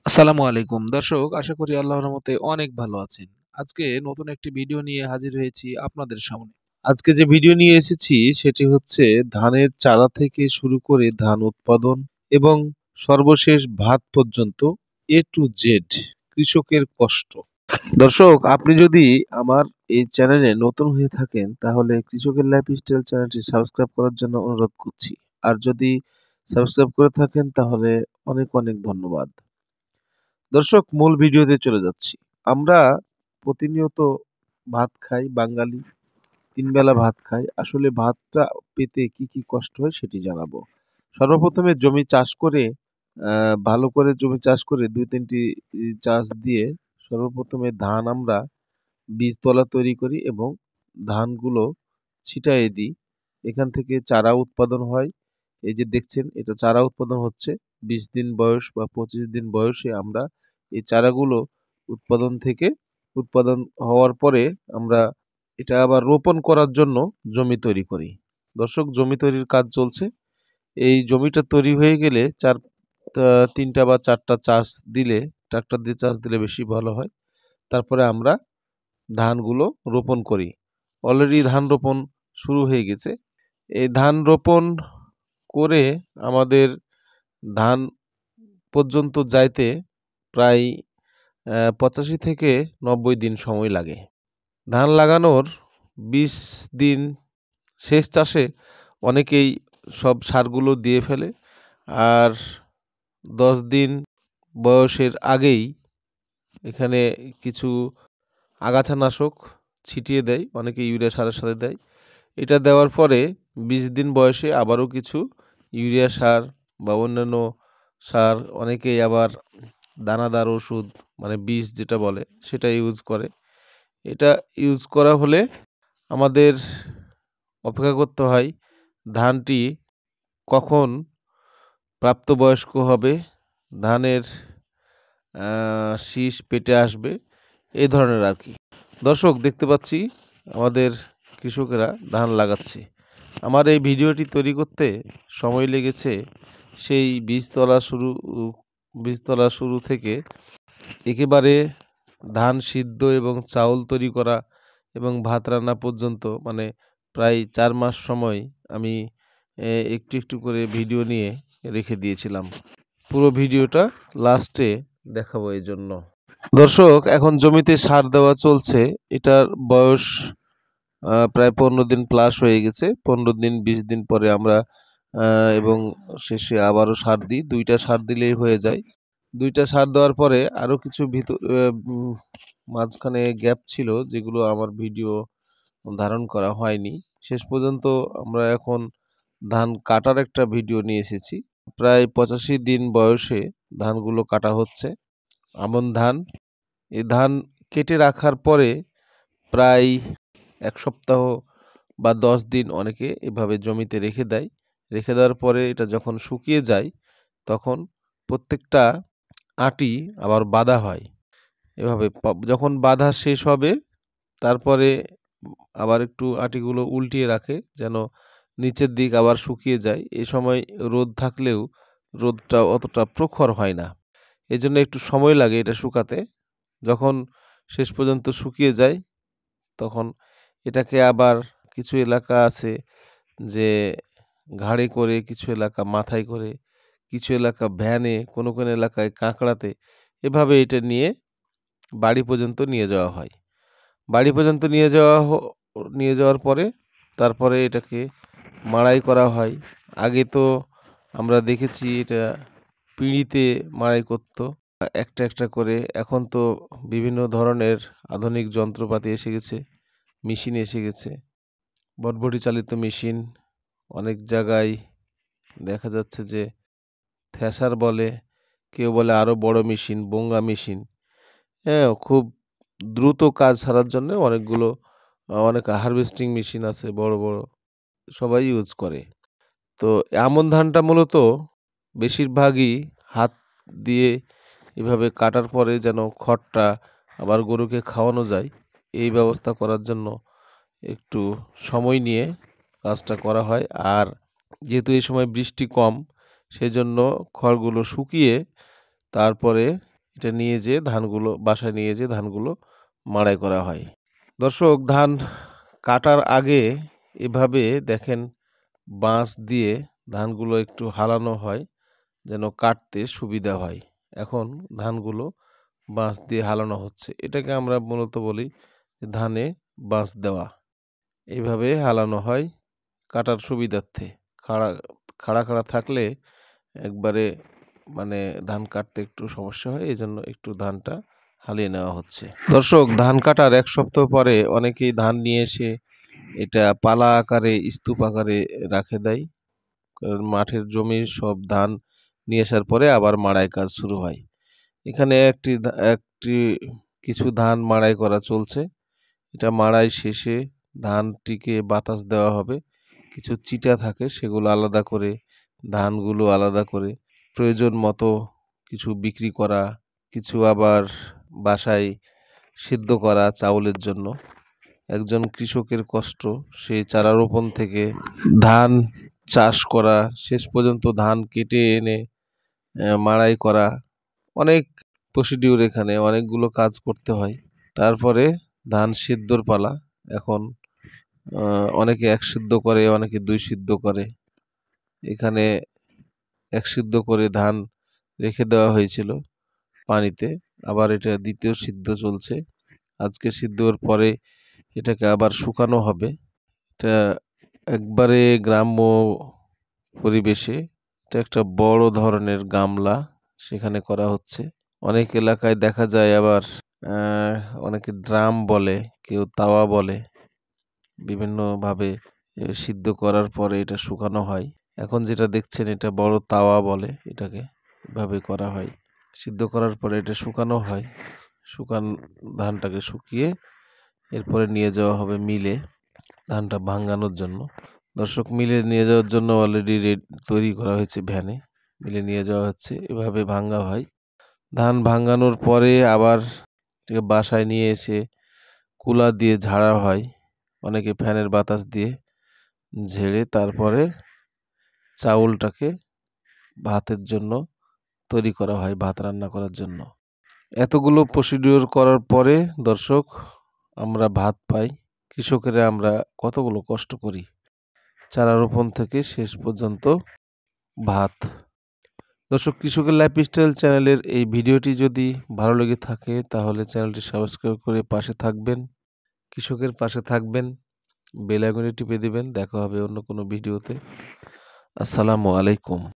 আসসালামু আলাইকুম দর্শক, আশা করি আল্লাহর রহমতে অনেক ভালো আছেন। আজকে নতুন একটি ভিডিও নিয়ে হাজির হয়েছি আপনাদের সামনে। আজকে যে ভিডিও নিয়ে এসেছি সেটি হচ্ছে ধানের চারা থেকে শুরু করে ধান উৎপাদন এবং সর্বশেষ ভাত পর্যন্ত এ টু জেড কৃষকের কষ্ট। দর্শক, আপনি যদি আমার এই চ্যানেলে নতুন হয়ে থাকেন তাহলে কৃষকের লাইফস্টাইল চ্যানেলটি সাবস্ক্রাইব করার জন্য অনুরোধ করছি। আর যদি সাবস্ক্রাইব করে থাকেন তাহলে অনেক অনেক ধন্যবাদ। দর্শক, মূল ভিডিওতে চলে যাচ্ছি। আমরা প্রতিনিয়ত ভাত খাই, বাঙালি তিন বেলা ভাত খাই। আসলে ভাতটা পেতে কি কি কষ্ট হয় সেটি জানাবো। সর্বপ্রথমে জমি চাষ করে ভালো করে জমি চাষ করে দুই তিনটি চাষ দিয়ে সর্বপ্রথমে ধান আমরা বীজতলা তৈরি করি এবং ধানগুলো ছিটায়ে দিই। এখান থেকে চারা উৎপাদন হয়। এই যে দেখছেন, এটা চারা উৎপাদন হচ্ছে। 20 দিন বয়স বা 25 দিন বয়সে আমরা এই চারাগুলো উৎপাদন হওয়ার পরে আমরা এটা আবার রোপণ করার জন্য জমি তৈরি করি। দর্শক, জমি তৈরির কাজ চলছে। এই জমিটা তৈরি হয়ে গেলে তিনটা বা চারটা চাষ দিলে, ট্রাক্টর দিয়ে চাষ দিলে বেশি ভালো হয়। তারপরে আমরা ধানগুলো রোপণ করি। অলরেডি ধান রোপণ শুরু হয়ে গেছে। এই ধান রোপণ করে আমাদের ধান পর্যন্ত যাইতে প্রায় 85 থেকে 90 দিন সময় লাগে। ধান লাগানোর 20 দিন শেষ চাষে অনেকেই সব সারগুলো দিয়ে ফেলে, আর 10 দিন বয়সের আগেই এখানে কিছু আগাছানাশক ছিটিয়ে দেয়, অনেকে ইউরিয়া সারের সাথে দেয়। এটা দেওয়ার পরে 20 দিন বয়সে আবারও কিছু ইউরিয়া সার বা অন্যান্য সার, অনেকেই আবার দানাদার ওষুধ মানে বীজ যেটা বলে সেটা ইউজ করে। এটা ইউজ করা হলে আমাদের অপেক্ষা করতে হয় ধানটি কখন প্রাপ্তবয়স্ক হবে, ধানের শীষ পেটে আসবে, এই ধরনের আর কি। দর্শক, দেখতে পাচ্ছি আমাদের কৃষকেরা ধান লাগাচ্ছে। আমার এই ভিডিওটি তৈরি করতে সময় লেগেছে সেই বীজতলা শুরু থেকে একেবারে ধান সিদ্ধ এবং চাউল তৈরি করা এবং ভাত রান্না পর্যন্ত, মানে প্রায় 4 মাস সময় আমি একটু একটু করে ভিডিও নিয়ে রেখে দিয়েছিলাম। পুরো ভিডিওটা লাস্টে দেখাবো এই জন্য। দর্শক, এখন জমিতে সার দেওয়া চলছে। এটার বয়স প্রায় 15 দিন প্লাস হয়ে গেছে। 15 দিন 20 দিন পরে আমরা এবং শেষে আবারও সার দিই। 2টা সার দিলেই হয়ে যায়। 2টা সার দেওয়ার পরে আরও কিছু মাঝখানে গ্যাপ ছিল যেগুলো আমার ভিডিও ধারণ করা হয়নি। শেষ পর্যন্ত আমরা এখন ধান কাটার একটা ভিডিও নিয়ে এসেছি। প্রায় 85 দিন বয়সে ধানগুলো কাটা হচ্ছে। আমন ধান। এই ধান কেটে রাখার পরে প্রায় 1 সপ্তাহ বা 10 দিন অনেকে এভাবে জমিতে রেখে দেয়। রেখে দেওয়ার পরে এটা যখন শুকিয়ে যায় তখন প্রত্যেকটা আটি আবার বাঁধা হয়। এভাবে যখন বাঁধা শেষ হবে তারপরে আবার একটু আটিগুলো উল্টিয়ে রাখে যেন নিচের দিক আবার শুকিয়ে যায়। এই সময় রোদ থাকলেও রোদটা অতটা প্রখর হয় না, এজন্য একটু সময় লাগে এটা শুকাতে। যখন শেষ পর্যন্ত শুকিয়ে যায় তখন এটাকে আবার কিছু এলাকা আছে যে ঘাড়ে করে, কিছু এলাকা মাথায় করে, কিছু এলাকা ভ্যানে, কোনো কোনো এলাকায় কাঁকড়াতে, এভাবে এটা নিয়ে বাড়ি পর্যন্ত নিয়ে যাওয়া হয়। বাড়ি পর্যন্ত নিয়ে যাওয়ার পরে তারপরে এটাকে মাড়াই করা হয়। আগে তো আমরা দেখেছি এটা পিঁড়িতে মাড়াই করতো একটা একটা করে। এখন তো বিভিন্ন ধরনের আধুনিক যন্ত্রপাতি এসে গেছে, মেশিন এসে গেছে, বটবটি চালিত মেশিন। অনেক জায়গায় দেখা যাচ্ছে যে থ্রেশার বলে, কেউ বলে আরও বড় মেশিন বঙ্গা মেশিন। হ্যাঁ, খুব দ্রুত কাজ সারার জন্য অনেক হারভেস্টিং মেশিন আছে বড় বড়, সবাই ইউজ করে। তো আমন ধানটা মূলত বেশিরভাগই হাত দিয়ে এভাবে কাটার পরে যেন খড়টা আবার গরুকে খাওয়ানো যায়, এই ব্যবস্থা করার জন্য একটু সময় নিয়ে কাজটা করা হয়। আর যেহেতু এই সময় বৃষ্টি কম, সেজন্য খড়গুলো শুকিয়ে তারপরে এটা নিয়ে যেয়ে ধানগুলো বাসায় নিয়ে যেয়ে ধানগুলো মাড়াই করা হয়। দর্শক, ধান কাটার আগে এভাবে দেখেন বাঁশ দিয়ে ধানগুলো একটু হালানো হয় যেন কাটতে সুবিধা হয়। এখন ধানগুলো বাঁশ দিয়ে হালানো হচ্ছে, এটাকে আমরা মূলত বলি ধানে বাঁশ দেওয়া। এইভাবে হালানো হয় কাটার সুবিধার্থে। খাড়া খাড়া খাড়া থাকলে একবারে মানে ধান কাটতে একটু সমস্যা হয়, এই জন্য একটু ধানটা হালিয়ে নেওয়া হচ্ছে। দর্শক, ধান কাটার 1 সপ্তাহ পরে অনেকেই ধান নিয়ে এসে এটা পালা আকারে স্তূপ আকারে রাখে দেয়, কারণ মাঠের জমির সব ধান নিয়ে আসার পরে আবার মাড়াই কাজ শুরু হয়। এখানে একটি কিছু ধান মাড়াই করা চলছে। এটা মাড়াই শেষে ধানটিকে বাতাস দেওয়া হবে। কিছু চিটা থাকে সেগুলো আলাদা করে, ধানগুলো আলাদা করে প্রয়োজন মতো কিছু বিক্রি করা, কিছু আবার বাসায় সিদ্ধ করা চাউলের জন্য। একজন কৃষকের কষ্ট, সেই চারা রোপণ থেকে ধান চাষ করা, শেষ পর্যন্ত ধান কেটে এনে মাড়াই করা, অনেক প্রসিডিউর, এখানে অনেকগুলো কাজ করতে হয়। তারপরে ধান সিদ্ধর পালা। এখন অনেকে 1 সিদ্ধ করে, অনেকে 2 সিদ্ধ করে। এখানে 1 সিদ্ধ করে ধান রেখে দেওয়া হয়েছিল পানিতে, আবার এটা দ্বিতীয় সিদ্ধ চলছে। আজকে সিদ্ধর পরে এটাকে আবার শুকানো হবে। এটা একবারে গ্রাম্য পরিবেশে, এটা একটা বড় ধরনের গামলা, সেখানে করা হচ্ছে। অনেক এলাকায় দেখা যায় আবার অনেকে ড্রাম বলে, কেউ তাওয়া বলে। বিভিন্নভাবে সিদ্ধ করার পরে এটা শুকানো হয়। এখন যেটা দেখছেন এটা বড় তাওয়া বলে, এটাকে এভাবে করা হয়। সিদ্ধ করার পরে এটা শুকানো হয়। ধানটাকে শুকিয়ে এরপরে নিয়ে যাওয়া হবে মিলে ধানটা ভাঙানোর জন্য। দর্শক, মিলে নিয়ে যাওয়ার জন্য অলরেডি তৈরি করা হয়েছে ভ্যানে, মিলে নিয়ে যাওয়া হচ্ছে। এভাবে ভাঙা হয়। ধান ভাঙানোর পরে আবার এটাকে বাসায় নিয়ে এসে কুলা দিয়ে ঝাড়া হয়, অনেকে ফ্যানের বাতাস দিয়ে ঝেড়ে তারপরে চাউলটাকে ভাতের জন্য তৈরি করা হয়, ভাত রান্না করার জন্য। এতগুলো প্রসিডিওর করার পরে দর্শক আমরা ভাত পাই। কৃষকেরা আমরা কতগুলো কষ্ট করি চারা রোপণ থেকে শেষ পর্যন্ত ভাত। দর্শক, কৃষকের লাইফস্টাইল চ্যানেলের এই ভিডিওটি যদি ভালো লেগে থাকে তাহলে চ্যানেলটি সাবস্ক্রাইব করে পাশে থাকবেন, কৃষকের পাশে থাকবেন, বেল আইকনটি টিপে দিবেন। দেখা হবে অন্য কোনো ভিডিওতে। আসসালামু আলাইকুম।